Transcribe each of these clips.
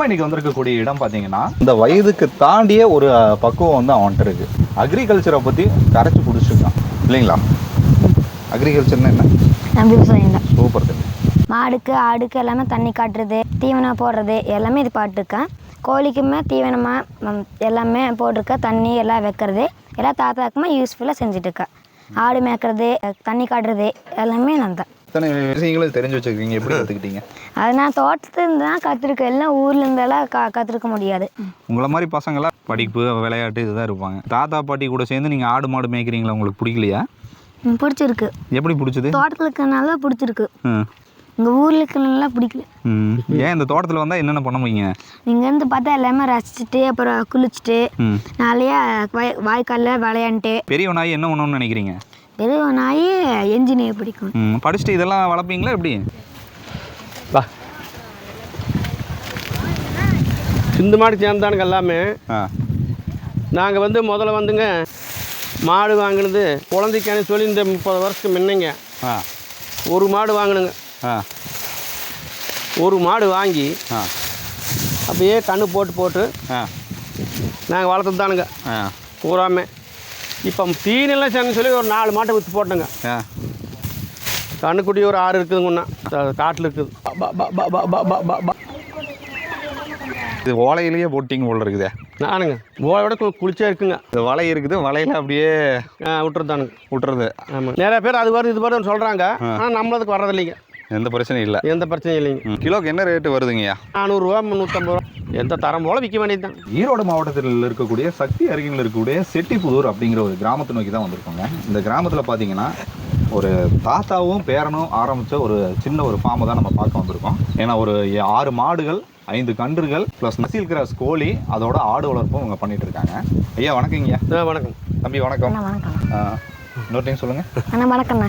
நம்ம இன்னைக்கு வந்திருக்கக்கூடிய இடம் பார்த்தீங்கன்னா இந்த வயதுக்கு தாண்டிய ஒரு பக்குவம் வந்து அவன்கிட்ட இருக்கு. அக்ரிகல்ச்சரை பற்றி கரைச்சி குடிச்சிருக்கான் இல்லைங்களா? அக்ரிகல்ச்சர்னா என்ன? விவசாயம் தான். சூப்பர் தம்பி. மாடுக்கு ஆடுக்கு எல்லாமே தண்ணி காட்டுறது, தீவனம் போடுறது எல்லாமே இது பாட்டுருக்கேன். கோழிக்குமே தீவனமாக எல்லாமே போட்டிருக்கேன். தண்ணி எல்லாம் வைக்கிறது எல்லாம் தாத்தாக்குமே யூஸ்ஃபுல்லாக செஞ்சுட்ருக்கேன். ஆடு மேய்க்கிறது, தண்ணி காட்டுறது எல்லாமே நான் தான். இத்தனை விஷயங்களும் தெரிஞ்சு வச்சுருக்கீங்க, எப்படி கற்றுக்கிட்டீங்க? அது நான் தோட்டத்துலேருந்து தான் கற்றுருக்கேன். எல்லாம் ஊரில் இருந்தெல்லாம் கற்றுருக்க முடியாது. உங்களை மாதிரி பசங்களாம் படிப்பு விளையாட்டு இதுதான் இருப்பாங்க. தாத்தா பாட்டி கூட சேர்ந்து நீங்கள் ஆடு மாடு மேய்க்கிறீங்களா? உங்களுக்கு பிடிக்கலையா? பிடிச்சிருக்கு. எப்படி பிடிச்சது? தோட்டத்தில் இருக்கிறனால பிடிச்சிருக்கு. இங்கே ஊரில் இருக்கிறனால பிடிக்கல. ஏன் இந்த தோட்டத்தில் வந்தால் என்னென்ன பண்ண முடியுங்க? இங்கேருந்து பார்த்தா எல்லாமே ரசிச்சுட்டு அப்புறம் குளிச்சுட்டு நாளையா வாய்க்காலில் விளையாண்டுட்டு. பெரிய நாய் என்ன பண்ணணும்னு நினைக்கிறீங்க? பெரிய நாய் என்ஜினியர் பிடிக்கும். படிச்சுட்டு இதெல்லாம் வளர்ப்பீங்களா எப்படி? வா சிந்து மாடு சேர்ந்தானுங்க எல்லாமே. நாங்கள் வந்து முதல்ல வந்துங்க மாடு வாங்கினது குழந்தைக்கானு சொல்லி இந்த 30 வருஷத்துக்கு முன்னைங்க ஒரு மாடு வாங்கினுங்க. ஒரு மாடு வாங்கி அப்படியே கண்ணு போட்டு நாங்கள் வளர்த்து தானுங்க பூராமே. இப்போ தீனெல்லாம் சேர்ந்து சொல்லி ஒரு 4 மாட்டை விற்று போட்டோங்க. கண்ணுக்குட்டி ஒரு 6 இருக்குதுங்கண்ணா, காட்டில் இருக்குது. இது ஓலையிலேயே போட்டிங்க போல இருக்குதே. நானுங்க ஓலையோட குளிச்சா இருக்குங்க. இது வலை இருக்குது, வலையில் அப்படியே விட்டுறதானுங்க. விட்டுறது. ஆமாம், நிறைய பேர் அது வருது இது வருதுன்னு சொல்கிறாங்க. ஆனால் நம்மளதுக்கு வர்றதில்லைங்க. எந்த பிரச்சனையும் இல்லை. எந்த பிரச்சனையும் இல்லைங்க. கிலோக்கு என்ன ரேட்டு வருதுங்கய்யா? 400 ரூபா 350 ரூபா எந்த தரம் போல் விற்க வேண்டியது தான். ஈரோடு மாவட்டத்தில் இருக்கக்கூடிய சக்தி அருகில் இருக்கக்கூடிய செட்டிப்புதூர் அப்படிங்கிற ஒரு கிராமத்தை நோக்கி தான் வந்திருக்கோங்க. இந்த கிராமத்தில் பார்த்தீங்கன்னா ஒரு தாத்தாவும் பேரனும் ஆரம்பித்த ஒரு சின்ன ஒரு ஃபார்மை தான் நம்ம பார்க்க வந்திருக்கோம். ஏன்னா ஒரு 6 மாடுகள் 5 கன்றுகள் ப்ளஸ் நசீல் கிராஸ் கோழி அதோட ஆடு வளர்ப்பும் அவங்க பண்ணிட்டு இருக்காங்க. ஐயா வணக்கங்கய்யா. வணக்கம் தம்பி. வணக்கம். வணக்கம். இன்னொரு டைம் சொல்லுங்கள். அண்ணா வணக்கண்ணா.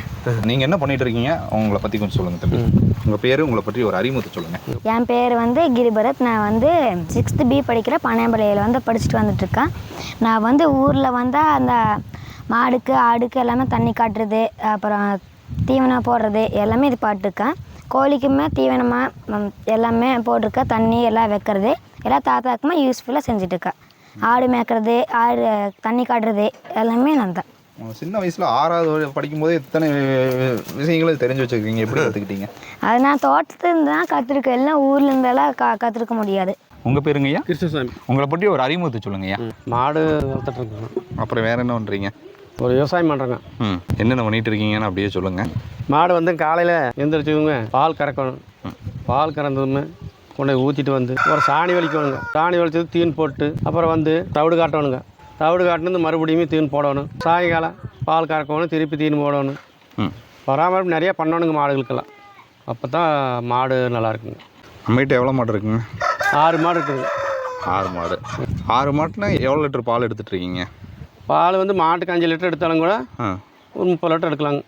நீங்கள் என்ன பண்ணிட்டு இருக்கீங்க? உங்களை பற்றி கொஞ்சம் சொல்லுங்கள் தம்பி. உங்கள் பேர், உங்களை பற்றி ஒரு அறிமுகத்தை சொல்லுங்கள். என் பேர் வந்து கிரிபரத். நான் வந்து 6th B படிக்கிற பனையம்பாளையில் வந்து படிச்சுட்டு வந்துட்டுருக்கேன். நான் வந்து ஊரில் வந்தால் அந்த மாடுக்கு ஆடுக்கு எல்லாமே தண்ணி காட்டுறது அப்புறம் தீவனம் போடுறது எல்லாமே இது பாட்டுருக்கேன். கோழிக்குமே தீவனமாக எல்லாமே போட்டிருக்கேன். தண்ணி எல்லாம் வைக்கிறது எல்லாம் தாத்தாக்குமே யூஸ்ஃபுல்லாக செஞ்சுட்ருக்கேன். ஆடு மேய்க்கிறது, ஆடு தண்ணி காட்டுறது எல்லாமே நான் தான். சின்ன வயசில் 6வது படிக்கும்போதே இத்தனை விஷயங்களும் தெரிஞ்சு வச்சுருக்கீங்க, எப்படி கற்றுக்கிட்டீங்க? அது நான் தோட்டத்துலேருந்து தான் கற்றுருக்கேன். எல்லாம் ஊரில் இருந்தெல்லாம் கற்றுருக்க முடியாது. உங்கள் பேருங்கய்யா? கிருஷ்ணசாமி. உங்களை பற்றி ஒரு அறிமுகத்தை சொல்லுங்கய்யா. மாடு வளர்த்துட்டு இருக்கோங்க. அப்புறம் வேறு என்ன பண்ணுறீங்க? ஒரு விவசாயம் பண்ணுறேங்க. என்னென்ன பண்ணிட்டு இருக்கீங்கன்னு அப்படியே சொல்லுங்கள். மாடு வந்து காலையில் எழுந்திரிச்சதுங்க பால் கறக்கணும். பால் கறந்ததுமே கொண்டு ஊற்றிட்டு வந்து ஒரு சாணி வலிக்கணுங்க. சாணி வலிச்சது தீன் போட்டு அப்புறம் வந்து தவிடு காட்டணுங்க. தவிடு காட்டினது மறுபடியும் தீன் போடணும். சாயங்காலம் பால் கறக்கணும், திருப்பி தீன் போடணும். பராமரிப்பு நிறையா பண்ணணுங்க மாடுகளுக்கெல்லாம். அப்போ தான் மாடு நல்லா இருக்குங்க. நம்மகிட்ட எவ்வளோ மாடு இருக்குங்க? 6 மாடு இருக்குதுங்க. 6 மாடு. 6 மாட்டுனா எவ்வளோ லிட்டர் பால் எடுத்துகிட்டு இருக்கீங்க? பால் வந்து மாட்டுக்கு 5 லிட்டர் எடுத்தாலும் கூட ஒரு 30 லிட்டர் எடுக்கலாங்க.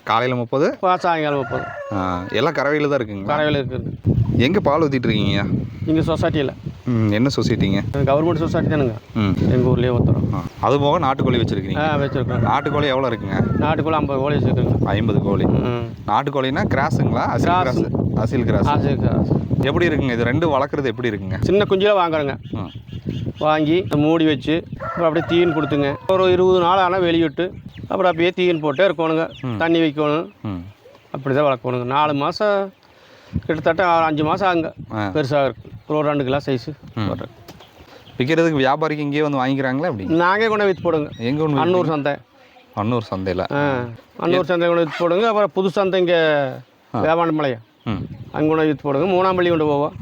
காலையில் 30, சாயங்காலம் 30. எல்லாம் கறவையில் தான் இருக்குங்க. கறவையில் இருக்குது. எங்கே பால் ஊற்றிட்டு இருக்கீங்க? இங்கே சொசைட்டியில். என்ன சொசைட்டிங்க? கவர்மெண்ட் சொசைட்டி தானுங்க. எங்கள் ஊர்லேயே ஒருத்தரும். அது போக நாட்டுக்கோழி வச்சுருக்கீங்க? வச்சுருக்கோம். நாட்டுக்கோழி எவ்வளோ இருக்குங்க? நாட்டுக்கோழி 50 கோழி வச்சுருக்குங்க. 50 கோழி. நாட்டுக்கோழினா கிராஸுங்களா? அசில் கிராஸ். எப்படி இருக்குங்க இது? 2 வளர்க்குறது எப்படி இருக்குங்க? சின்ன குஞ்சில் வாங்குறேங்க. வாங்கி மூடி வச்சு அப்புறம் அப்படியே தீன் கொடுத்துங்க. ஒரு 20 நாள் ஆனால் வெளியிட்டு அப்புறம் அப்படியே தீன் போட்டே இருக்கணுங்க. தண்ணி வைக்கணும். அப்படி தான் வளர்க்கணுங்க. 4 மாதம் கிட்டத்தட்ட 5 மாதம் ஆகுங்க. பெருசாக இருக்கும். ஒரு 2 கிலோ சைஸு போடுறேன். விற்கிறதுக்கு வியாபாரிக்கு இங்கேயே வந்து வாங்கிக்கிறாங்களா? அப்படி நாங்கள் கொண்டு விற்று போடுங்க. எங்கே ஒன்று? அன்னூர் சந்தை. அன்னூர் சந்தையில்? அன்னூர் சந்தை கொண்டு விற்று போடுங்க. அப்புறம் புது சந்தை இங்கே வேவாண்டமலையா அங்கே கொண்டு விற்று போடுங்க. 3ஆம் பள்ளி கொண்டு போவோம்.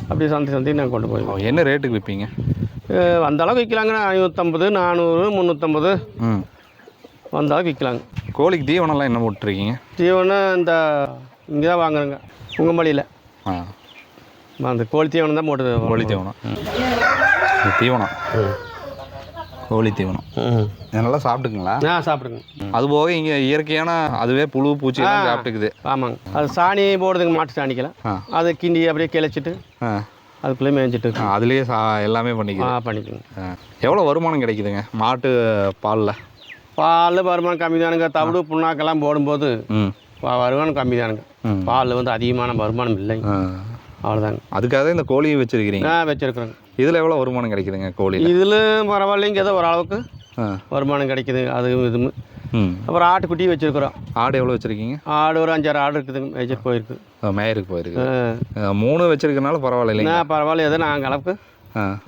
அப்படி சந்தைக்கு நாங்கள் கொண்டு போய். என்ன ரேட்டுக்கு விற்பீங்க? அந்த அளவுக்கு விற்கலாங்க. 550, 400, 350 அந்த அளவுக்கு விற்கலாங்க. கோழிக்கு தீவனம்லாம் என்ன போட்டுருக்கீங்க? தீவனம் இந்த இங்கே தான் வாங்குறேங்க, உங்கம்பள்ளியில். அந்த கோழி தீவனம் தான் போட்டு. கோழி தீவனம். தீவனம் கோழி தீவனம் நல்லா சாப்பிட்டுக்குங்களா? சாப்பிடுங்க. அது போக இங்கே இயற்கையான அதுவே புழு பூச்சி எல்லாம் சாப்பிட்டுக்குது. ஆமாங்க. அது சாணி போடுதுங்க, மாட்டு சாணிக்கெல்லாம். அதை கிண்டி அப்படியே கிளச்சிட்டு அதுக்குள்ளே மேய்ஞ்சிட்டு அதுலேயே எல்லாமே பண்ணிக்குங்க. எவ்வளோ வருமானம் கிடைக்குதுங்க மாட்டு பாலில்? பால் வருமானம் கம்மி தானுங்க. தவிடு புண்ணாக்கெல்லாம் போடும்போது வருமானம் கம்மி தானுங்க. பால் வந்து அதிகமான வருமானம் இல்லைங்க. அவ்வளோதாங்க. அதுக்காக இந்த கோழியும் வச்சுருக்கிறீங்க? வச்சுருக்குறோங்க. இதில் எவ்வளோ வருமானம் கிடைக்குதுங்க கோழி? இதில் பரவாயில்லைங்க, ஏதோ ஓரளவுக்கு வருமானம் கிடைக்குது. அதுவும் இதுவும். அப்புறம் ஆட்டுக்குட்டி வச்சுருக்குறோம். ஆடு எவ்வளோ வச்சுருக்கீங்க? ஆடு ஒரு 5-6 ஆடு இருக்குதுங்க. மேய்ச்சல் போயிருக்கு. மேயருக்கு போயிருக்கு. 3 வச்சுருக்கனால பரவாயில்ல இல்லைங்க? பரவாயில்ல, ஏதோ நாங்கள் அளவுக்கு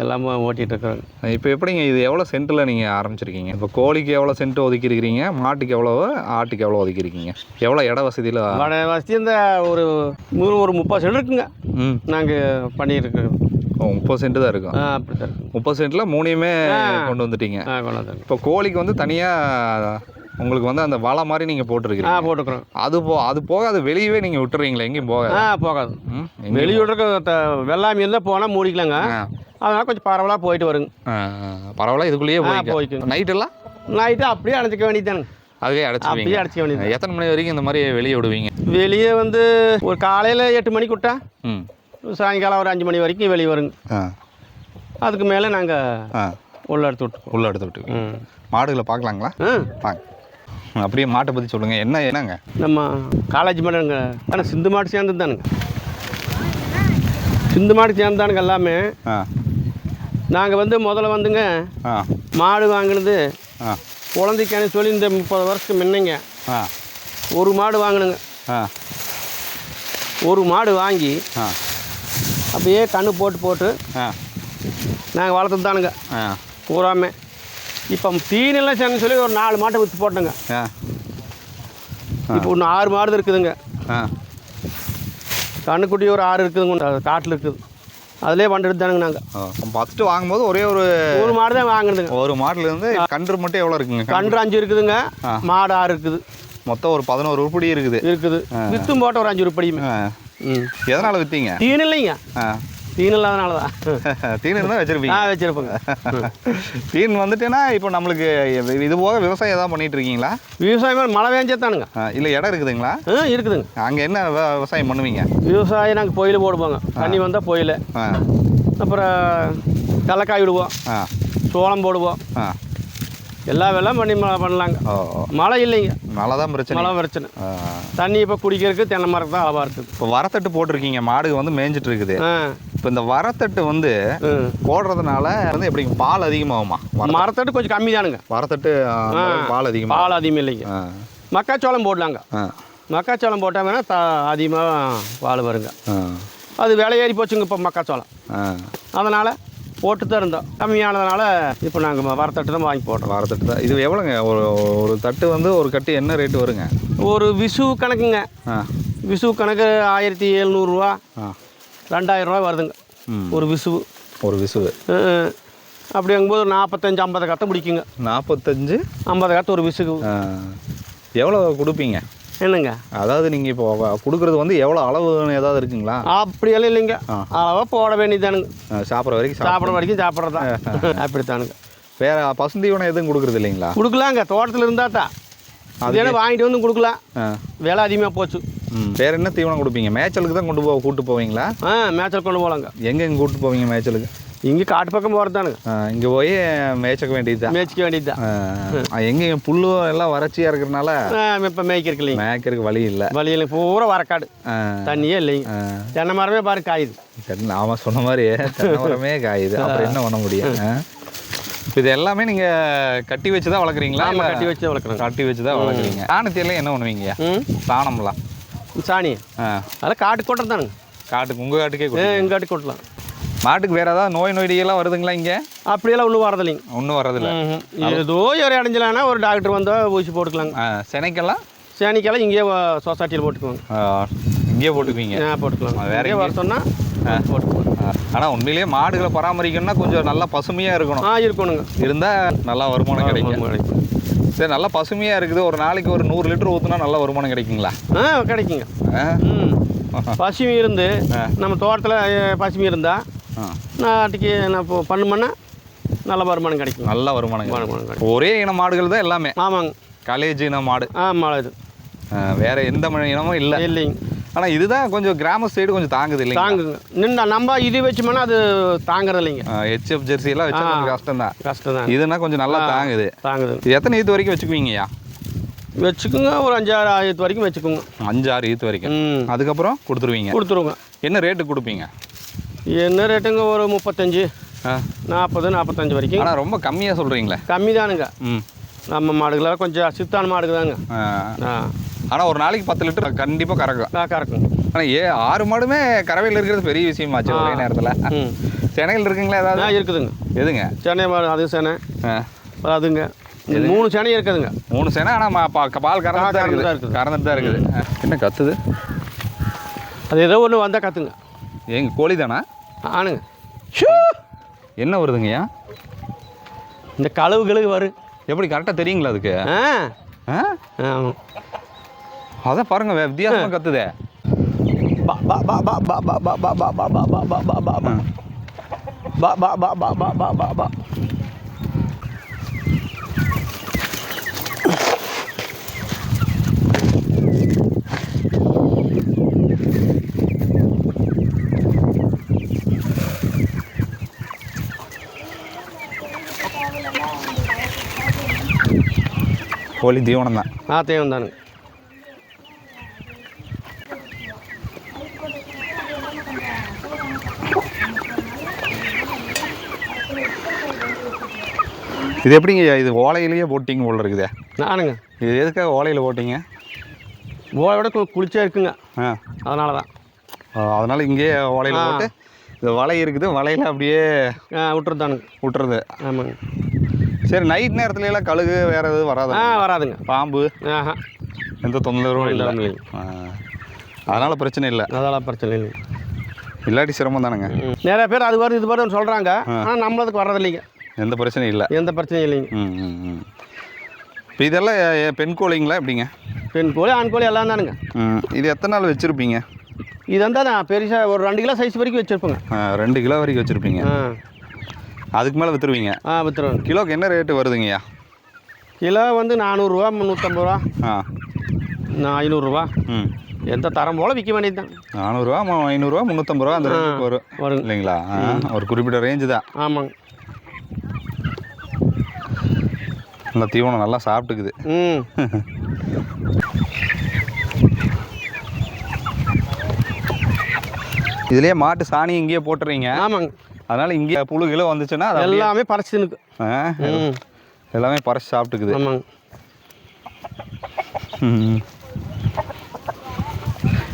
எல்லாமே ஓட்டிகிட்டு இருக்கிறோங்க. இப்போ எப்படிங்க இது எவ்வளோ சென்ட்டில் நீங்கள் ஆரம்பிச்சிருக்கீங்க? இப்போ கோழிக்கு எவ்வளோ சென்ட் ஒதுக்கியிருக்கிறீங்க, மாட்டுக்கு எவ்வளோ, ஆட்டுக்கு எவ்வளோ ஒதுக்கியிருக்கீங்க, எவ்வளோ இட வசதியில்? வசதி இந்த ஒரு 30 சென்ட் இருக்குங்க நாங்கள் பண்ணியிருக்கோம். 30 சென்ட் தான் இருக்கும். அப்படி தான் 30 சென்ட்டில் 3யுமே கொண்டு வந்துட்டீங்க. கொண்டு வந்து இப்போ கோழிக்கு வந்து தனியாக உங்களுக்கு வந்து அந்த வலை மாதிரி நீங்கள் போட்டுருக்கீங்க? போட்டுக்கிறோம். அது போக அது வெளியவே நீங்கள் விட்டுறீங்களா? எங்கேயும் போகாது. வெளியே விட்றக்க வெள்ளாமை இருந்தால் போனால் மூடிக்கலாங்க. அதனால் கொஞ்சம் பரவலாக போயிட்டு வருங்க. பரவாயில்ல, இதுக்குள்ளேயே போய்க்கு. நைட்டு அப்படியே அடைச்சிக்க வேண்டியதானுங்க. அதுவே அப்படியே அடைச்சிக்க வேண்டியது. எத்தனை மணி வரைக்கும் இந்த மாதிரி வெளியே விடுவீங்க? வெளியே வந்து ஒரு காலையில் 8 மணிக்கு விட்டா சாயங்காலம் ஒரு 5 மணி வரைக்கும் வெளியே வருங்க. அதுக்கு மேலே நாங்கள் உள்ள எடுத்து விட்டு மாடுகளை பார்க்கலாங்களா? அப்படியே மாட்டை பற்றி சொல்லுங்கள். என்னங்க நம்ம காலேஜ் மாடுங்க. ஆனால் சிந்து மாடு சேர்ந்தது தானுங்க. சிந்து மாடு சேர்ந்தானுங்க எல்லாமே. நாங்கள் வந்து முதல்ல வந்துங்க மாடு வாங்கினது குழந்தைக்கானு சொல்லி இந்த 30 வருஷத்துக்கு முன்னங்க ஒரு மாடு வாங்கினுங்க. ஒரு மாடு வாங்கி அப்படியே கண்ணு போட்டு நாங்கள் வளர்த்து தானுங்க பூராமே. இப்போ தீனெல்லாம் சேர்ந்து சொல்லி ஒரு 4 மாட்டை விற்று போட்டோங்க. இப்போ இன்னும் 6 மாடு இருக்குதுங்க. கண்ணுக்குட்டி ஒரு 6 இருக்குதுங்க காட்டில் இருக்குது. அதிலே வண்டு தானுங்க. நாங்கள் ஃபஸ்ட்டு வாங்கும்போது ஒரே ஒரு மாடு தான் வாங்கினதுங்க. ஒரு மாடுலேருந்து கன்று மட்டும் எவ்வளோ இருக்குங்க? கன்று 5 இருக்குதுங்க. மாடு 6 இருக்குது. மொத்தம் ஒரு 11 உருப்படி இருக்குது. வித்தும் போட்ட ஒரு 5 உருப்படியுமே. எதனால் விற்றீங்க? தீன் இல்லைங்க. தீன் இல்லாதனால தான். தீன் இருந்தால் வச்சுருப்பீங்க? வச்சுருப்போங்க. தீன் வந்துட்டுன்னா இப்போ நம்மளுக்கு இது போக விவசாயம் எதாவது பண்ணிகிட்டு இருக்கீங்களா? விவசாயம் மழை வேஞ்சே தானுங்க. இல்லை இடம் இருக்குதுங்களா? இருக்குதுங்க. அங்கே என்ன விவசாயம் பண்ணுவீங்க? விவசாயம் நாங்கள் பொயில் போடுவோங்க. தண்ணி வந்தால் பொயில். அப்புறம் கடலக்காய் விடுவோம். சோளம் போடுவோம். எல்லா வேலையும் பண்ணலாங்க. மழை இல்லைங்க. மழை தான் பிரச்சனை. தண்ணி இப்போ குடிக்கிறதுக்கு தென்னை மரம் தான் அளவாக இருக்குது. இப்போ வரத்தட்டு போட்டிருக்கீங்க, மாடு வந்து மேய்ஞ்சிட்டு இருக்குது. இப்போ இந்த வரத்தட்டு வந்து போடுறதுனால வந்து எப்படி பால் அதிகமாகுமா? மரத்தட்டு கொஞ்சம் கம்மி தானுங்க. வரத்தட்டு பால் அதிகம் இல்லைங்க. மக்காச்சோளம் போடலாங்க. மக்காச்சோளம் போட்டால் வேணால் அதிகமாக பால் வருங்க. அது விலை ஏறி போச்சுங்க இப்போ மக்காச்சோளம். அதனால் போட்டு தான் இருந்தோம். கம்மியானதுனால இப்போ நாங்கள் வரத்தட்டு தான் வாங்கி போடுறோம். வரத்தட்டு தான். இது எவ்வளோங்க ஒரு தட்டு வந்து ஒரு கட்டு என்ன ரேட்டு வருங்க? ஒரு விசு கணக்குங்க. விசு கணக்கு 1700 ரூபா 2000 ரூபா வருதுங்க ஒரு விசுவு. அப்படிங்கும்போது 45-50 கத்தை பிடிக்குங்க. 45-50 கத்தை ஒரு விசுக்கு. எவ்வளோ கொடுப்பீங்க? என்னங்க அதாவது நீங்கள் இப்போ கொடுக்குறது வந்து எவ்வளோ அளவுன்னு ஏதாவது இருக்குங்களா? அப்படியெல்லாம் இல்லைங்க. அளவாக போட வேண்டியதானுங்க. சாப்பிட்ற வரைக்கும் சாப்பிட்றதான். அப்படித்தானுங்க. வேறு பசுந்தீவனம் எதுவும் கொடுக்குறது இல்லைங்களா? கொடுக்கலாங்க. தோட்டத்தில் இருந்தால் தான் அது வாங்கிட்டு வந்து கொடுக்கலாம். விலை அதிகமாக போச்சு. வேறு என்ன தீவனம் கொடுப்பீங்க? மேய்ச்சலுக்கு தான் கூப்பிட்டு போவீங்களா? மேய்ச்சல் கொண்டு போகலாங்க. எங்கே கூப்பிட்டு போவீங்க மேய்ச்சலுக்கு? இங்கே காட்டு பக்கம் போகிறதானுங்க. இங்கே போய் மேய்ச்சிக்க வேண்டியது தான். எங்கே புல்லு எல்லாம் வறட்சியாக இருக்கிறதுனால இப்போ மேய்க்கிறதுக்கு வழி இல்லை. பூரா வரக்காடு, தண்ணியே இல்லைங்க. தென்னை மரமே பாரு காயுது. ஆமாம், சொன்ன மாதிரி தென்னை மரமே காயுது. அப்புறம் என்ன பண்ண முடியும்? இது எல்லாமே நீங்கள் கட்டி வச்சு தான் வளர்க்குறீங்களா? கட்டி வச்சு தான் வளர்க்குறீங்க. சாணத்தியெல்லாம் என்ன பண்ணுவீங்க? சாணம்லாம் சாணி அதெல்லாம் காட்டுக்கு கொட்டுறதானுங்க. காட்டுக்கு உங்கள் காட்டுக்கே எங்கள் காட்டுக்கு கொட்டலாம். மாட்டுக்கு வேறு ஏதாவது நோய் நொடியெல்லாம் வருதுங்களா இங்கே? அப்படியெல்லாம் ஒன்றும் வரதில்லைங்க. ஒன்றும் வரதில்லை. ஏதோ ஒரு அடைஞ்சலான்னா ஒரு டாக்டர் வந்தால் ஊசி போட்டுக்கலாங்க. சேனைக்கெல்லாம் இங்கேயே சொசைட்டியில் போட்டுக்குவாங்க. இங்கேயே போட்டுக்குவீங்க? போட்டுக்கலாம். வேற வர சொன்னால் போட்டுக்குவாங்க. ஆனால் உண்மையிலேயே மாடுகளை பராமரிக்கணும்னா கொஞ்சம் நல்லா பசுமையாக இருக்கணுங்க. இருந்தால் நல்லா வருமானம் கிடைக்கும். சரி, நல்லா பசுமையாக இருக்குது. ஒரு நாளைக்கு ஒரு 100 லிட்டர் ஊற்றுனா நல்லா வருமானம் கிடைக்குங்களா? கிடைக்குங்க. பசுமை இருந்து நம்ம தோட்டத்தில் பசுமை இருந்தால் நாட்டுக்கு நான் பண்ணோம்னா நல்ல வருமானம் கிடைக்கும். நல்ல வருமானம் கிடைக்கும். ஒரே இன மாடுகள் தான் எல்லாமே? ஆமாங்க. காலேஜ் இன மாடு? ஆமாம். இது வேறு எந்த இனமும் இல்லைங்க. ஆனால் இதுதான் கொஞ்சம் கிராம சைடு கொஞ்சம் தாங்குது இல்லைங்க? தாங்குங்க. நம்ம இது வச்சோம்னா அது தாங்குறது இல்லைங்க. HF ஜெர்சி எல்லாம் வச்சா கொஞ்சம் கஷ்டம் தான். இதுனா கொஞ்சம் நல்லா தாங்குது. இது எத்தனை ஈத்து வரைக்கும் வச்சுக்குவீங்கய்யா? வச்சுக்கோங்க. ஒரு 5-6 ஈத்து வரைக்கும் வச்சுக்கோங்க. 5-6 ஈத்து வரைக்கும். அதுக்கப்புறம் கொடுத்துருவோங்க. என்ன ரேட்டு கொடுப்பீங்க? என்ன ரேட்டுங்க ஒரு 35, 40, 45 வரைக்கும். ஆனால் ரொம்ப கம்மியாக சொல்கிறீங்களே. கம்மி தானுங்க. நம்ம மாடுகளாக கொஞ்சம் சித்தான மாடுக்கு தாங்க. ஆனால் ஒரு நாளைக்கு 10 லிட்டர் கண்டிப்பாக கறக்கும். கறக்கும். ஆனால் 6 மாடுமே கறவையில் இருக்கிறது பெரிய விஷயமாச்சு ஒரே நேரத்தில். சென்னையில் இருக்குங்களா ஏதாவது? இருக்குதுங்க. எதுங்க? சென்னை மாடு, அது சென்னை அதுங்க. 3 சென்னை இருக்குதுங்க. 3 சென்னை. ஆனால் பால் கறந்துட்டு தான் இருக்குது. என்ன கத்துது? அது ஏதோ ஒன்று வந்தால் கத்துங்க. எங்க கோழி தானா? ஆனுங்க. என்ன வருதுங்கய்யா? இந்த கழுவு வரும். எப்படி கரெக்டாக தெரியுங்களா அதுக்கு? ஆமாம். அதான் பாருங்க வித்தியாசமாக கத்துதே. கோழி தீவனம் தான். தீவனம் தானுங்க. இது எப்படிங்க? இது ஓலையிலேயே போட்டிங்க போல இருக்குதே. நானுங்க. இது எதுக்காக ஓலையில் போட்டிங்க? ஓலையோட குளிச்சா இருக்குங்க. அதனால தான். அதனால் இங்கேயே ஓலையில் போட்டு இது வலை இருக்குது, வலையில் அப்படியே விட்டுறது. ஆமாங்க. சரி, நைட் நேரத்துல எல்லாம் கழுகு வேறு எதுவும் வராது? வராதுங்க. பாம்பு எந்த தொந்தரவும் இல்லை. அதனால் பிரச்சனை இல்லை. அதெல்லாம் பிரச்சனை இல்லை. இல்லாட்டி சிரமம் தானேங்க. நிறைய பேர் அது வருது இது வருதுன்னு சொல்கிறாங்க. ஆனால் நம்மளுக்கு வர்றதில்லைங்க. எந்த பிரச்சனையும் இல்லை. எந்த பிரச்சனையும் இல்லைங்க. இப்போ இதெல்லாம் பெண் கோழிங்களா எப்படிங்க? பெண் கோழி, ஆண் கோழி எல்லாம் தானுங்க. இது எத்தனை நாள் வச்சுருப்பீங்க? இது வந்தால் நான் பெருசாக ஒரு 2 கிலோ சைஸ் வரைக்கும் வச்சுருப்பேங்க. 2 கிலோ வரைக்கும் வச்சுருப்பீங்க. அதுக்கு மேலே விற்றுருவீங்க? விற்றுருவேன். கிலோக்கு என்ன ரேட்டு வருதுங்கய்யா? கிலோ வந்து 400 ரூபா, 350 ரூபா, 500 ரூபா. எந்த தரம் போல் விற்க வேண்டியது தான். 400 ரூபா, 500 ரூபா, 350 ரூபா அந்த ரேஞ்சுக்கு வரும் இல்லைங்களா? ஒரு குறிப்பிட்ட ரேஞ்சு தான். ஆமாங்க. நல்லா தீவனம் நல்லா சாப்பிட்டுக்குது. இதுலேயே மாட்டு சாணி இங்கேயே போட்டுறீங்க? ஆமாங்க. அதனால் இங்கே புழுகிலோ வந்துச்சுன்னா எல்லாமே பறிச்சுனுக்கு. எல்லாமே பறிச்சு சாப்பிட்டுக்குது. ஆமாங்க.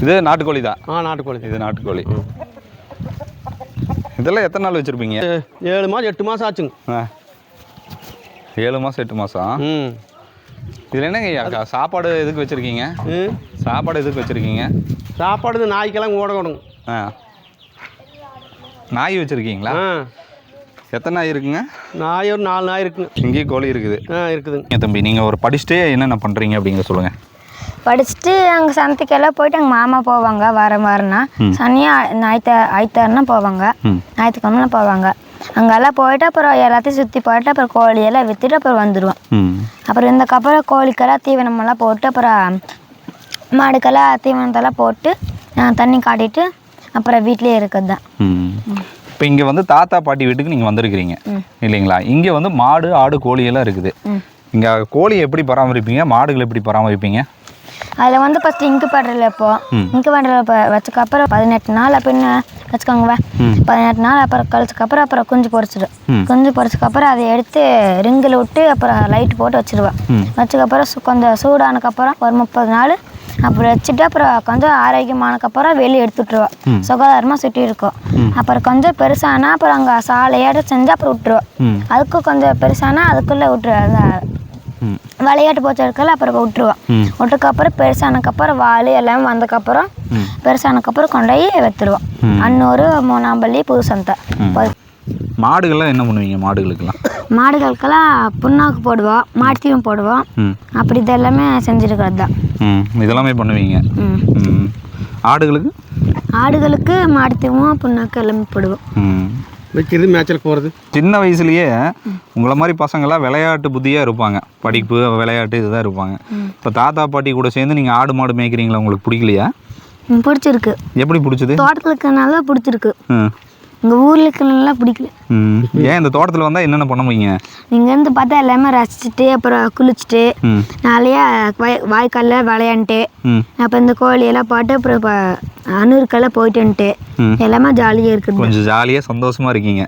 இது நாட்டுக்கோழி தான்? நாட்டுக்கோழி. இது நாட்டுக்கோழி. இதெல்லாம் எத்தனை நாள் வச்சுருப்பீங்க? 7 மாதம் 8 மாதம் ஆச்சுங்க. 7 மாதம் 8 மாதம். இதில் என்னங்க சாப்பாடு எதுக்கு வச்சுருக்கீங்க? சாப்பாடு எதுக்கு வச்சுருக்கீங்க? சாப்பாடு நாய்க்கெல்லாம் ஓடணும். நாய் வச்சுருக்கீங்களா? எத்தனை நாய் இருக்குங்க? நாய் ஒரு 4 நாய் இருக்குங்க. இங்கேயும் கோழி இருக்குது? இருக்குதுங்க. தம்பி, நீங்கள் ஒரு படிச்சுட்டே என்னென்ன பண்ணுறீங்க அப்படிங்கிற சொல்லுங்கள். படிச்சுட்டு அங்கே சந்தைக்கெல்லாம் போயிட்டு எங்கள் மாமா போவாங்க. வரனா சனியாக ஞாயிற்றுனா போவாங்க, ஞாயிற்றுக்கிழமெலாம் போவாங்க. அங்கெல்லாம் போயிட்டு அப்புறம் எல்லாத்தையும் சுற்றி போயிட்டு அப்புறம் கோழியெல்லாம் விற்றுட்டு அப்புறம் வந்துடுவோம். அப்புறம் இதுக்கப்புறம் கோழிக்கெல்லாம் தீவனமெல்லாம் போட்டு அப்புறம் மாடுக்கெல்லாம் தீவனத்தெல்லாம் போட்டு தண்ணி காட்டிட்டு அப்புறம் வீட்டிலே இருக்கிறது தான். இப்போ இங்கே வந்து தாத்தா பாட்டி வீட்டுக்கு நீங்கள் வந்திருக்கிறீங்க இல்லைங்களா? இங்கே வந்து மாடு, ஆடு, கோழியெல்லாம் இருக்குது. இங்கே கோழி எப்படி பராமரிப்பீங்க? மாடுகள் எப்படி பராமரிப்பீங்க? அதில் வந்து ஃபஸ்ட்டு இங்கு படுறல இங்கு படுறல வச்சக்கப்புறம் 18 நாள் அப்படின்னு வச்சுக்கோங்க. 18 நாள் அப்புறம் கழிச்சக்கப்புறம் அப்புறம் குஞ்சு பொரிச்சிடும். குஞ்சு பொரிச்சக்கப்புறம் அதை எடுத்து ரிங்கில் விட்டு அப்புறம் லைட்டு போட்டு வச்சுருவேன். வச்சக்கப்புறம் கொஞ்சம் சூடானக்கப்புறம் ஒரு 30 நாள் அப்புறம் வச்சுட்டு அப்புறம் கொஞ்சம் ஆரோக்கியமானக்கப்புறம் வெளியே எடுத்து விட்டுருவோம். சுகாதாரமாக சுற்றி இருக்கும். அப்புறம் கொஞ்சம் பெருசானா அப்புறம் அங்கே சாலையாட்டு செஞ்சு அப்புறம் விட்டுருவோம். அதுக்கும் கொஞ்சம் பெருசானா அதுக்குள்ளே விட்டுருவோம். விளையாட்டு போச்சு இருக்கல அப்புறம் விட்டுருவோம். விட்டுக்கப்புறம் பெருசானக்கப்புறம் வால் எல்லாமே வந்தக்கப்புறம் பெருசானக்கப்புறம் கொண்டு போய் வைத்துருவோம். அன்னூர், மூணாம்பள்ளி, புது சந்தை. மாடுகள்லாம் என்ன பண்ணுவீங்க? மாடுகளுக்கெல்லாம் புண்ணாக்கு போடுவோம், மாட்டுத்தீவனம் போடுவோம். அப்படி இதெல்லாமே செஞ்சுருக்கிறது தான். இதெல்லாமே பண்ணுவீங்க. ஆடுகளுக்கு மாட்டுத்தீவனம், புண்ணாக்கு எல்லாமே போடுவோம். வைக்கிறது, மேய்ச்சல் போகிறது. சின்ன வயசுலேயே உங்களை மாதிரி பசங்களாம் விளையாட்டு புத்தியாக இருப்பாங்க. படிப்பு, விளையாட்டு இதுதான் இருப்பாங்க. இப்போ தாத்தா பாட்டி கூட சேர்ந்து நீங்கள் ஆடு மாடு மேய்க்கிறீங்களா? உங்களுக்கு பிடிக்கலையா? பிடிச்சிருக்கு. எப்படி பிடிச்சது? தோட்டத்தில் இருக்கனால பிடிச்சிருக்கு. இங்கே ஊரில் இருக்கிறவங்களாம் பிடிக்கல. ஏன் இந்த தோட்டத்தில் வந்தால் என்னென்ன பண்ணுவீங்க? இங்கேருந்து பார்த்தா எல்லாமே ரசிச்சுட்டு அப்புறம் குளிச்சுட்டு நிறையா வாய்க்காலில் விளையாண்டுட்டு அப்போ இந்த கோழியெல்லாம் பாட்டு அப்புறம் இப்போ அனூருக்கெல்லாம் போயிட்டு வந்துட்டு எல்லாமே ஜாலியாக இருக்குது. கொஞ்சம் ஜாலியாக சந்தோஷமாக இருக்கீங்க.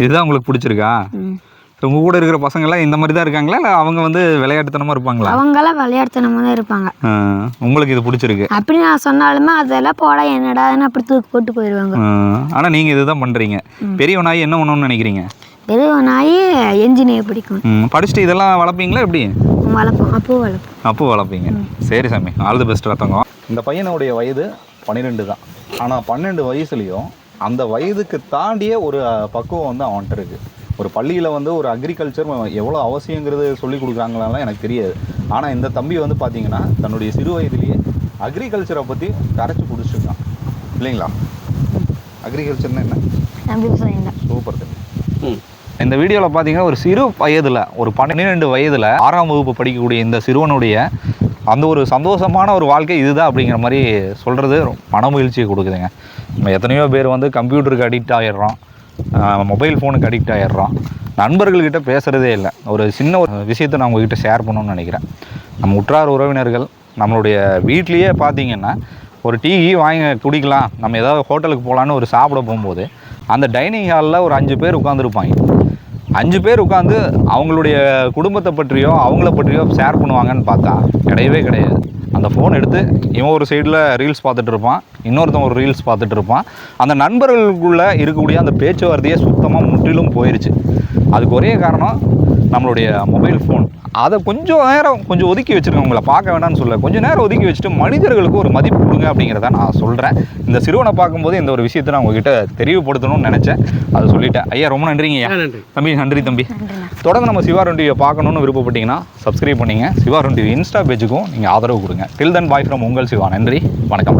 இதுதான் உங்களுக்கு பிடிச்சிருக்கா? உங்கள் கூட இருக்கிற பசங்கள்லாம் இந்த மாதிரி தான் இருக்காங்களா, இல்லை அவங்க வந்து விளையாட்டுத்தனமாக இருப்பாங்களா? அவங்கெல்லாம் விளையாட்டுத்தனமாக தான் இருப்பாங்க. உங்களுக்கு இது பிடிச்சிருக்கு? அப்படி நான் சொன்னாலுமே அதெல்லாம் போட என்னடான்னு அப்படி தூக்கி போட்டு போயிடுவாங்க. ஆனால் நீங்கள் இதுதான் பண்ணுறீங்க. பெரியவனாகி என்ன பண்ணணும்னு நினைக்கிறீங்க? பெரியவனாகி என்ஜினியர் பிடிக்கும். படிச்சுட்டு இதெல்லாம் வளர்ப்பீங்களா எப்படி? வளர்ப்போம், அப்போ வளர்ப்பீங்க. சரி சாமி, ஆல் தி பெஸ்ட் ரத்தங்க. இந்த பையனுடைய வயது 12 தான். ஆனால் 12 வயசுலேயும் அந்த வயதுக்கு தாண்டிய ஒரு பக்குவம் வந்து அவன்கிட்ட இருக்குது. ஒரு பள்ளியில் வந்து ஒரு அக்ரிகல்ச்சர் எவ்வளோ அவசியங்கிறது சொல்லி கொடுக்குறாங்களாலாம் எனக்கு தெரியாது. ஆனால் இந்த தம்பி வந்து பார்த்தீங்கன்னா தன்னுடைய சிறு வயதிலேயே அக்ரிகல்ச்சரை பற்றி கரைச்சி குடிச்சிருக்கான் இல்லைங்களா? அக்ரிகல்ச்சர்னா என்ன? சூப்பர் தம்பி. இந்த வீடியோவில் பார்த்தீங்கன்னா ஒரு சிறு வயதில், ஒரு 12 வயதில் 6ஆம் வகுப்பு படிக்கக்கூடிய இந்த சிறுவனுடைய அந்த ஒரு சந்தோஷமான ஒரு வாழ்க்கை இதுதான் அப்படிங்கிற மாதிரி சொல்கிறது மன மகிழ்ச்சியை கொடுக்குதுங்க. நம்ம எத்தனையோ பேர் வந்து கம்ப்யூட்டருக்கு அடிக்ட் ஆகிடுறோம், மொபைல் ஃபோனுக்கு அடிக்ட் ஆகிடுறோம், நண்பர்கள்கிட்ட பேசுகிறதே இல்லை. ஒரு சின்ன ஒரு விஷயத்தை நான் உங்ககிட்ட ஷேர் பண்ணணும்னு நினைக்கிறேன். நம்ம உற்றார் உறவினர்கள் நம்மளுடைய வீட்லேயே பார்த்தீங்கன்னா ஒரு டீ வாங்கி குடிக்கலாம், நம்ம ஏதாவது ஹோட்டலுக்கு போகலான்னு ஒரு சாப்பிட போகும்போது அந்த டைனிங் ஹாலில் ஒரு 5 பேர் உட்காந்துருப்பாங்க. 5 பேர் உட்காந்து அவங்களுடைய குடும்பத்தை பற்றியோ அவங்கள பற்றியோ ஷேர் பண்ணுவாங்கன்னு பார்த்தா கிடையவே கிடையாது. அந்த ஃபோன் எடுத்து இவன் ஒரு சைடில் ரீல்ஸ் பார்த்துட்டு இருப்பான், இன்னொருத்தன் ஒரு ரீல்ஸ் பார்த்துட்டு இருப்பான். அந்த நண்பர்களுக்குள்ளே இருக்கக்கூடிய அந்த பேச்சுவார்த்தையே சுத்தமாக முற்றிலும் போயிடுச்சு. அதுக்கு ஒரே காரணம் நம்மளுடைய மொபைல் ஃபோன். அதை கொஞ்சம் நேரம் கொஞ்சம் ஒதுக்கி வச்சுருக்கோம். உங்களை பார்க்க வேண்டாம்னு சொல்ல, கொஞ்சம் நேரம் ஒதுக்கி வச்சுட்டு மனிதர்களுக்கு ஒரு மதிப்பு கொடுங்க அப்படிங்கிறத நான் சொல்கிறேன். இந்த சிறுவனை பார்க்கும்போது இந்த ஒரு விஷயத்தை நான் உங்ககிட்ட தெரிவுபடுத்தணும்னு நினச்சேன், அதை சொல்லிட்டேன். ஐயா ரொம்ப நன்றிங்க ஐயா. தம்பி நன்றி தம்பி. தொடர்ந்து நம்ம சிவாருண் டிவியை பார்க்கணுன்னு விருப்பப்பட்டீங்கன்னா சப்ஸ்கிரைப் பண்ணிங்க. சிவாருண் டிவி இன்ஸ்டா பேஜுக்கும் நீங்கள் ஆதரவு கொடுங்க. டில் தென் பாய் ஃப்ரம் உங்கள் சிவா. நன்றி, வணக்கம்.